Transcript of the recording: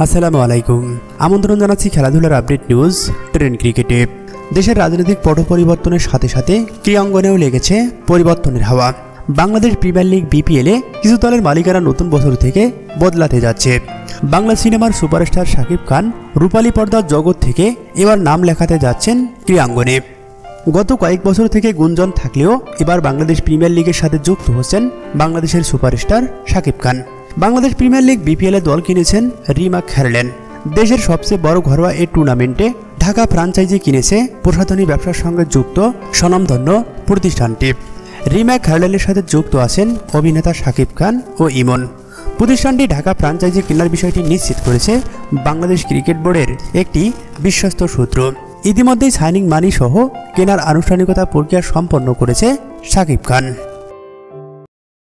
আসসালামু আলাইকুম। আমন্ত্রণ জানাচ্ছি খেলাধুলার আপডেট নিউজ ট্রেন্ড ক্রিকেটে। দেশের রাজনৈতিক পট পরিবর্তনের সাথে সাথে ক্রীড়াঙ্গনেও লেগেছে পরিবর্তনের হাওয়া। বাংলাদেশ প্রিমিয়ার লিগ বিপিএলে কিছু দলের মালিকানা নতুন বছর থেকে বদলাতে যাচ্ছে। বাংলা সিনেমার সুপারস্টার শাকিব খান রূপালী পর্দার জগৎ থেকে এবার নাম লেখাতে যাচ্ছেন ক্রীড়াঙ্গনে। গত কয়েক বছর থেকে গুঞ্জন থাকলেও এবার বাংলাদেশ প্রিমিয়ার লিগের সাথে যুক্ত হচ্ছেন বাংলাদেশের superstar Shakib Khan. Bangladesh premier league বিপিএলে দল কিনেছেন রিমা খেরলেন। দেশের সবচেয়ে বড় ঘরোয়া এই টুর্নামেন্টে ঢাকা ফ্রাঞ্চাইজি কিনেছে প্রসাধনী ব্যবসার সঙ্গে যুক্ত স্বনামধন্য প্রতিষ্ঠানটি। রিমা খেরলেনের সাথে যুক্ত আছেন অভিনেতা শাকিব খান ও ইমন। প্রতিষ্ঠানটি ঢাকা ফ্রাঞ্চাইজি কেনার বিষয়টি নিশ্চিত করেছে বাংলাদেশ ক্রিকেট বোর্ডের একটি বিশ্বস্ত সূত্র। ইতিমধ্যেই সাইনিং মানি সহ কেনার আনুষ্ঠানিকতা প্রক্রিয়া সম্পন্ন করেছে শাকিব খান।